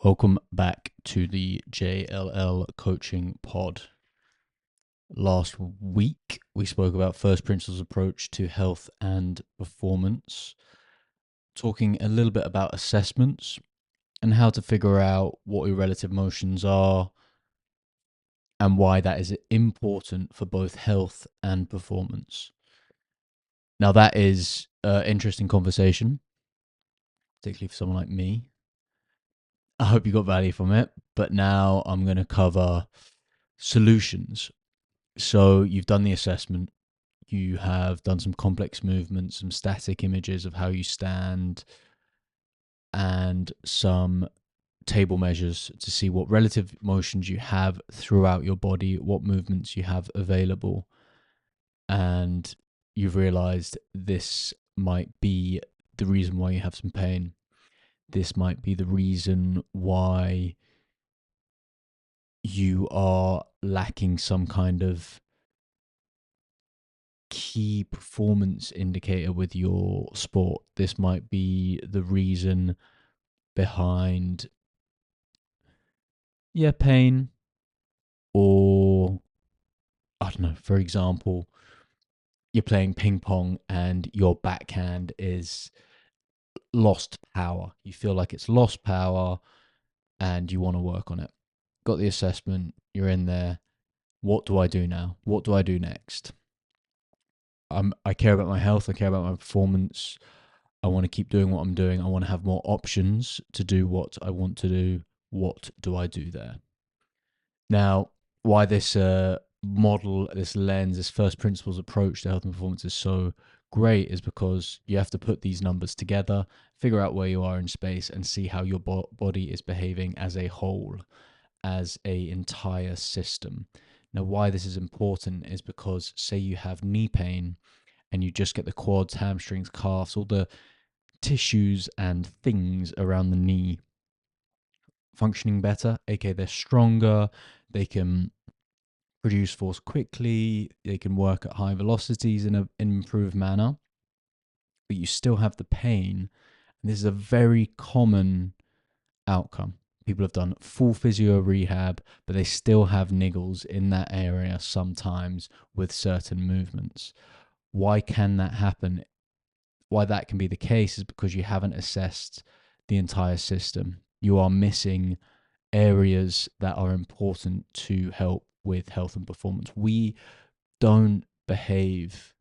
Welcome back to the JLL coaching pod. Last week, we spoke about first principles approach to health and performance, talking a little bit about assessments and how to figure out what your relative motions are and why that is important for both health and performance. Now, that is an interesting conversation, particularly for someone like me. I hope you got value from it, but now I'm going to cover solutions. So you've done the assessment, you have done some complex movements, some static images of how you stand, and some table measures to see what relative motions you have throughout your body, what movements you have available. And you've realized this might be the reason why you have some pain. This might be the reason why you are lacking some kind of key performance indicator with your sport. This might be the reason behind pain, or I don't know, for example, you're playing ping pong and your backhand is lost power. You feel like it's lost power and you want to work on it. Got the assessment, you're in there. What do I do now? What do I do next? I care about my health, I care about my performance. I want to keep doing what I'm doing. I want to have more options to do what I want to do. What do I do there? Now, why this model, this lens, this first principles approach to health and performance is so great is because you have to put these numbers together, figure out where you are in space, and see how your body is behaving as a whole, as a entire system. Now, why this is important is because, say you have knee pain and you just get the quads, hamstrings, calves, all the tissues and things around the knee functioning better, aka they're stronger, they can produce force quickly, they can work at high velocities in an improved manner, but you still have the pain. And this is a very common outcome. People have done full physio rehab, but they still have niggles in that area sometimes with certain movements. Why can that happen? Why that can be the case is because you haven't assessed the entire system. You are missing areas that are important to help with health and performance. We don't behave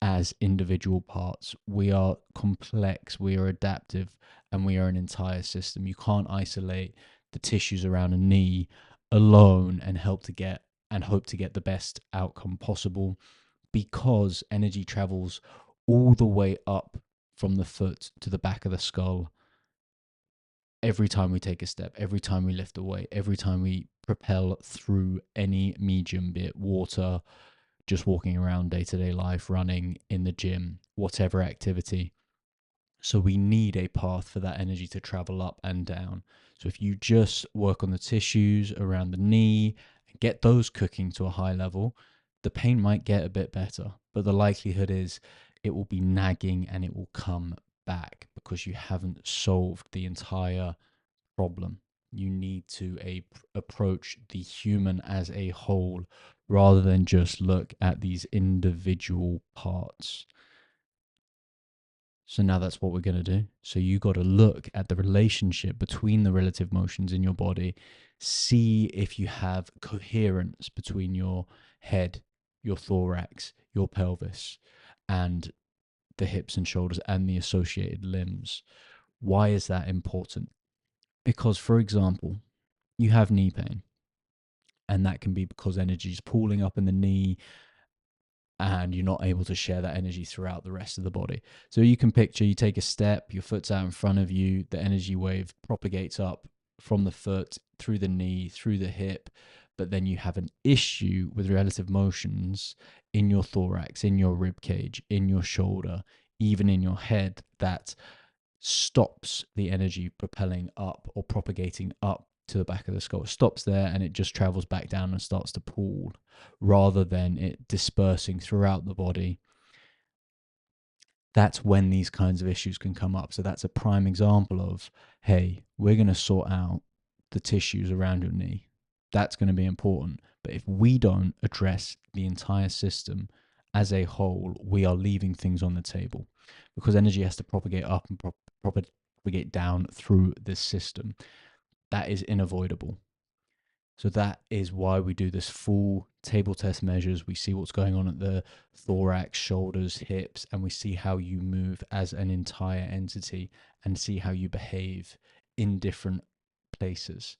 as individual parts. We are complex, we are adaptive, and we are an entire system. You can't isolate the tissues around a knee alone and hope to get the best outcome possible, because energy travels all the way up from the foot to the back of the skull. Every time we take a step, every time we lift a weight, every time we propel through any medium, be it water, just walking around day-to-day life, running in the gym, whatever activity. So we need a path for that energy to travel up and down. So if you just work on the tissues around the knee and get those cooking to a high level, the pain might get a bit better, but the likelihood is it will be nagging and it will come back because you haven't solved the entire problem. You need to approach the human as a whole rather than just look at these individual parts. So now that's what we're going to do. So you got to look at the relationship between the relative motions in your body, see if you have coherence between your head, your thorax, your pelvis, and the hips and shoulders and the associated limbs. Why is that important? Because, for example, you have knee pain, and that can be because energy is pooling up in the knee and you're not able to share that energy throughout the rest of the body. So you can picture, you take a step, your foot's out in front of you, the energy wave propagates up from the foot through the knee, through the hip, but then you have an issue with relative motions in your thorax, in your rib cage, in your shoulder, even in your head, that stops the energy propelling up or propagating up to the back of the skull. It stops there and it just travels back down and starts to pool rather than it dispersing throughout the body. that's when these kinds of issues can come up. So that's a prime example of, hey, we're going to sort out the tissues around your knee. That's going to be important. But if we don't address the entire system as a whole, we are leaving things on the table, because energy has to propagate up and propagate down through this system. That is unavoidable. So that is why we do this full table test measures. We see what's going on at the thorax, shoulders, hips, and we see how you move as an entire entity and see how you behave in different places.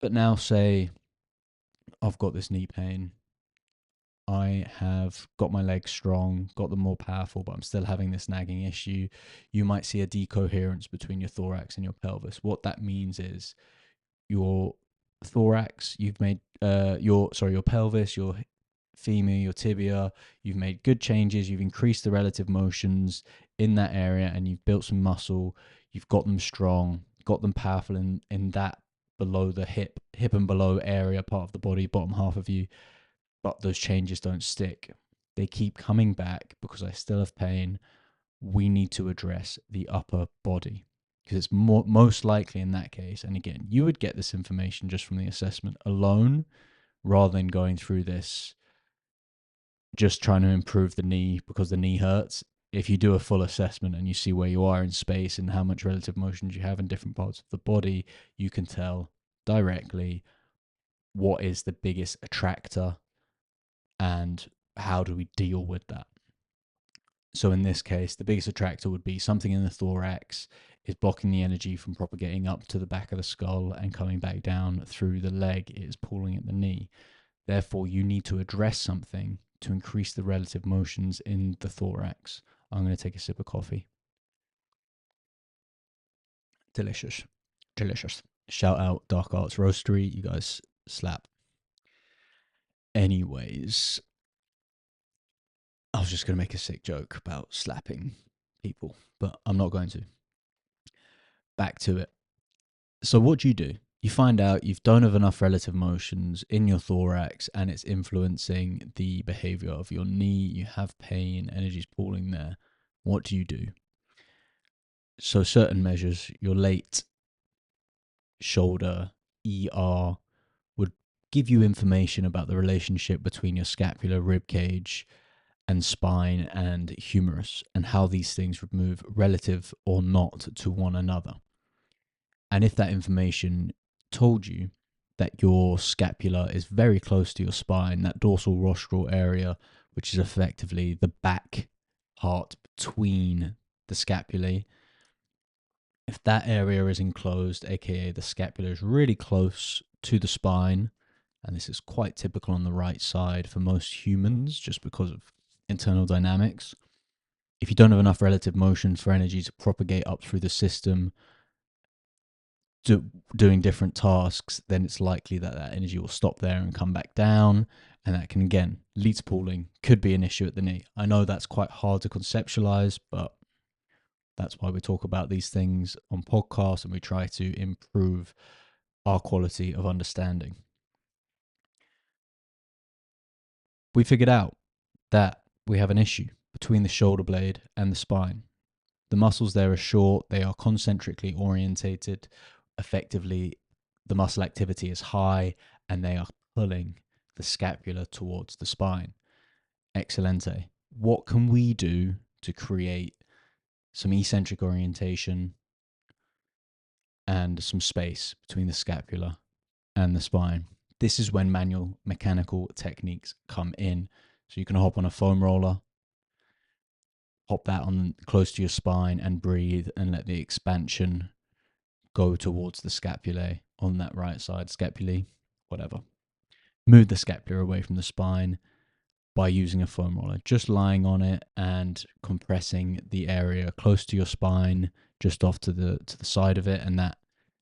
But now say I've got this knee pain. I have got my legs strong, got them more powerful, but I'm still having this nagging issue. You might see a decoherence between your thorax and your pelvis. What that means is your thorax, you've made your pelvis, your femur, your tibia, you've made good changes, you've increased the relative motions in that area, and you've built some muscle, you've got them strong, got them powerful in that below the hip and below area, part of the body, bottom half of you. But those changes don't stick. They keep coming back because I still have pain. We need to address the upper body, because it's most likely in that case. And again, you would get this information just from the assessment alone, rather than going through this just trying to improve the knee because the knee hurts. If you do a full assessment and you see where you are in space and how much relative motions you have in different parts of the body, you can tell directly what is the biggest attractor and how do we deal with that. So in this case, the biggest attractor would be something in the thorax is blocking the energy from propagating up to the back of the skull and coming back down through the leg. It is pulling at the knee. Therefore, you need to address something to increase the relative motions in the thorax. I'm going to take a sip of coffee. Delicious. Delicious. Shout out Dark Arts Roastery. You guys slap. Anyways, I was just going to make a sick joke about slapping people, but I'm not going to. Back to it. So what do? You find out you don't have enough relative motions in your thorax and it's influencing the behavior of your knee. You have pain, energy's pooling there. What do? So certain measures, your late shoulder, ER, would give you information about the relationship between your scapular, rib cage, and spine and humerus, and how these things would move relative or not to one another. And if that information told you that your scapula is very close to your spine, that dorsal rostral area, which is effectively the back part between the scapulae, if that area is enclosed, aka the scapula is really close to the spine, and this is quite typical on the right side for most humans just because of internal dynamics. If you don't have enough relative motion for energy to propagate up through the system, doing different tasks, then it's likely that that energy will stop there and come back down, and that can again lead to pooling. Could be an issue at the knee. I know that's quite hard to conceptualize, but that's why we talk about these things on podcasts and we try to improve our quality of understanding. We figured out that we have an issue between the shoulder blade and the spine. The muscles there are short, they are concentrically orientated. Effectively, the muscle activity is high and they are pulling the scapula towards the spine. Excelente. What can we do to create some eccentric orientation and some space between the scapula and the spine? This is when manual mechanical techniques come in. So you can hop on a foam roller, hop that on close to your spine and breathe and let the expansion go towards the scapulae on that right side, scapulae, whatever. Move the scapula away from the spine by using a foam roller, just lying on it and compressing the area close to your spine, just off to the side of it, and that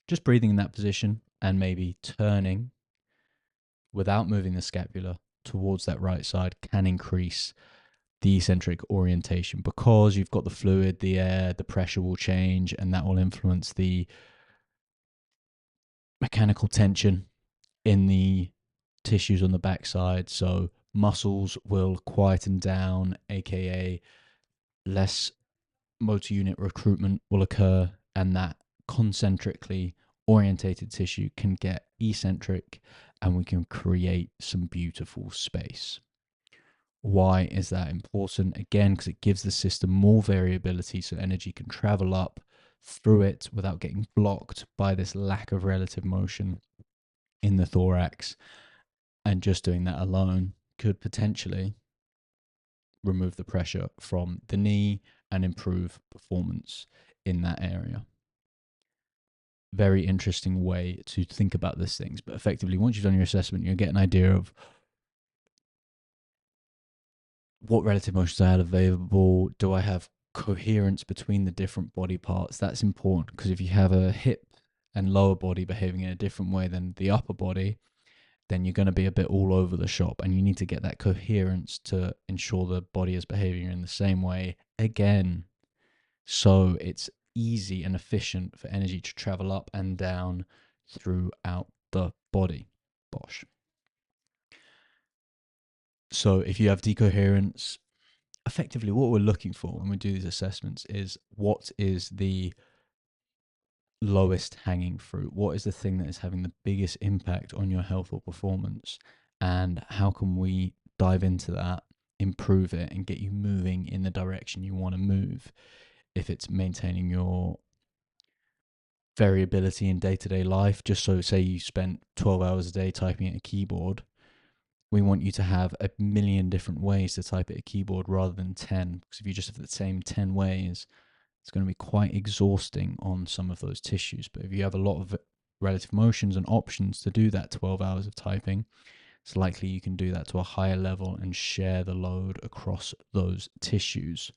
just breathing in that position and maybe turning without moving the scapula towards that right side can increase the eccentric orientation, because you've got the fluid, the air, the pressure will change, and that will influence the mechanical tension in the tissues on the backside. So muscles will quieten down, aka less motor unit recruitment will occur, and that concentrically orientated tissue can get eccentric, and we can create some beautiful space. Why is that important? Again, because it gives the system more variability so energy can travel up through it without getting blocked by this lack of relative motion in the thorax. And just doing that alone could potentially remove the pressure from the knee and improve performance in that area. Very interesting way to think about these things. But effectively, once you've done your assessment, you'll get an idea of what relative motions I had available. Do I have coherence between the different body parts? That's important, because if you have a hip and lower body behaving in a different way than the upper body, then you're going to be a bit all over the shop, and you need to get that coherence to ensure the body is behaving in the same way again. So it's easy and efficient for energy to travel up and down throughout the body. Bosh. So if you have decoherence, effectively what we're looking for when we do these assessments is what is the lowest hanging fruit? What is the thing that is having the biggest impact on your health or performance? And how can we dive into that, improve it, and get you moving in the direction you want to move? If it's maintaining your variability in day-to-day life, just so say you spent 12 hours a day typing at a keyboard, we want you to have a million different ways to type at a keyboard rather than 10, because if you just have the same 10 ways, it's going to be quite exhausting on some of those tissues. But if you have a lot of relative motions and options to do that 12 hours of typing, it's likely you can do that to a higher level and share the load across those tissues.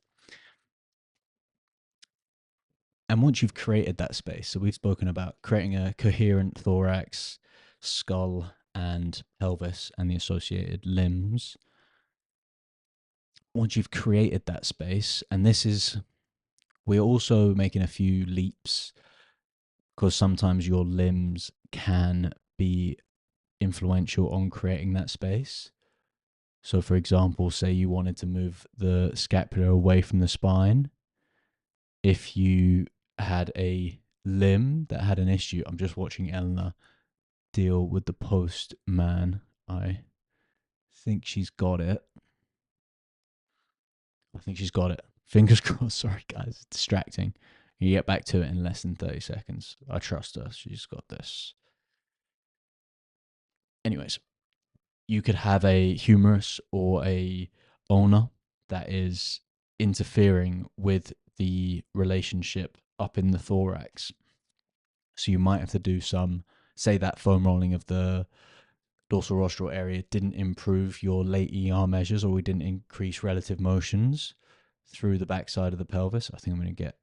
And once you've created that space, so we've spoken about creating a coherent thorax, skull, and pelvis, and the associated limbs. Once you've created that space, and we're also making a few leaps, because sometimes your limbs can be influential on creating that space. So, for example, say you wanted to move the scapula away from the spine. If you had a limb that had an issue, I'm just watching Eleanor deal with the postman. I think she's got it. Fingers crossed. Sorry, guys. It's distracting. You get back to it in less than 30 seconds. I trust her. She's got this. Anyways, you could have a humerus or a ulna that is interfering with the relationship up in the thorax. So you might have to do say that foam rolling of the dorsal rostral area didn't improve your late ER measures, or we didn't increase relative motions through the backside of the pelvis. I think I'm going to get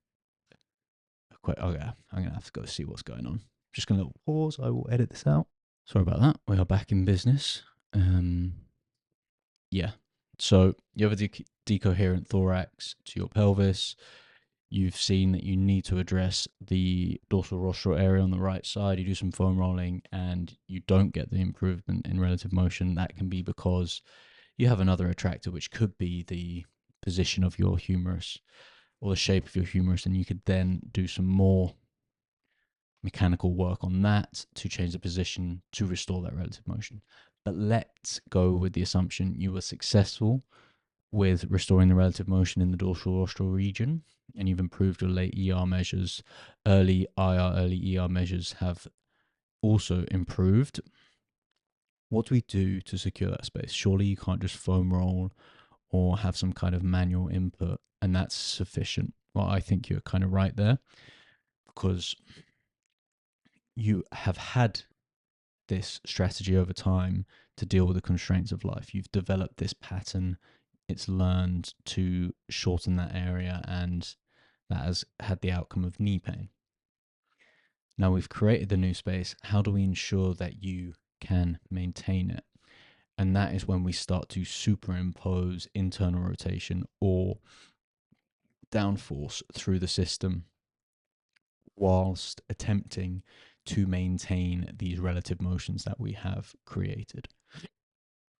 okay, I'm going to have to go see what's going on. Just going to pause. I will edit this out. Sorry about that. We are back in business. Yeah. So you have a decoherent thorax to your pelvis. You've seen that you need to address the dorsal rostral area on the right side. You do some foam rolling and you don't get the improvement in relative motion. That can be because you have another attractor, which could be the position of your humerus or the shape of your humerus, and you could then do some more mechanical work on that to change the position to restore that relative motion. But let's go with the assumption you were successful with restoring the relative motion in the dorsal rostral region, and you've improved your late ER measures. Early ER measures have also improved. What do we do to secure that space? Surely you can't just foam roll or have some kind of manual input and that's sufficient. Well, I think you're kind of right there, because you have had this strategy over time to deal with the constraints of life. You've developed this pattern. It's learned to shorten that area, and that has had the outcome of knee pain. Now we've created the new space. How do we ensure that you can maintain it? And that is when we start to superimpose internal rotation or downforce through the system whilst attempting to maintain these relative motions that we have created.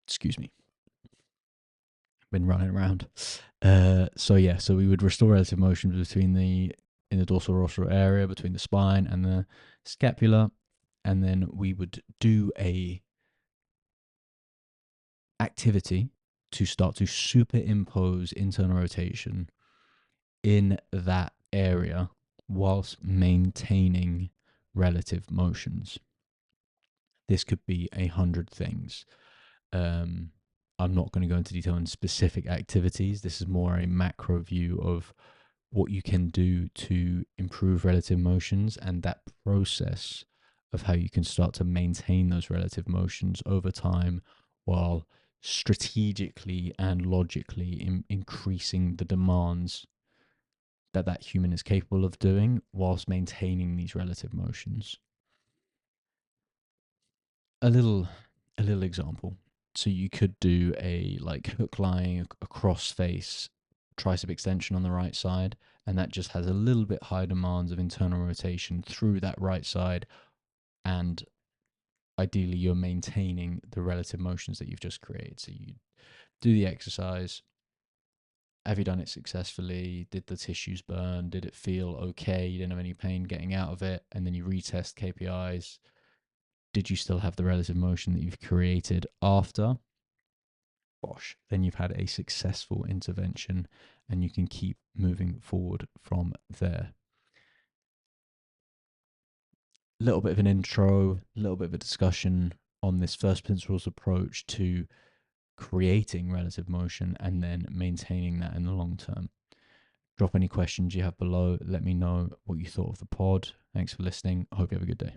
Excuse me. been running around. So we would restore relative motion between in the dorsal rostral area between the spine and the scapula, and then we would do a activity to start to superimpose internal rotation in that area whilst maintaining relative motions. This could be 100 things. I'm not going to go into detail on specific activities. This is more a macro view of what you can do to improve relative motions and that process of how you can start to maintain those relative motions over time while strategically and logically increasing the demands that human is capable of doing whilst maintaining these relative motions. A little example. So you could do a like hook lying, a cross face tricep extension on the right side, and that just has a little bit high demands of internal rotation through that right side, and ideally you're maintaining the relative motions that you've just created. So you do the exercise. Have you done it successfully? Did the tissues burn? Did it feel okay? You didn't have any pain getting out of it? And then you retest KPIs. Did you still have the relative motion that you've created after? Bosh. Then you've had a successful intervention and you can keep moving forward from there. A little bit of an intro, a little bit of a discussion on this first principles approach to creating relative motion and then maintaining that in the long term. Drop any questions you have below. Let me know what you thought of the pod. Thanks for listening. I hope you have a good day.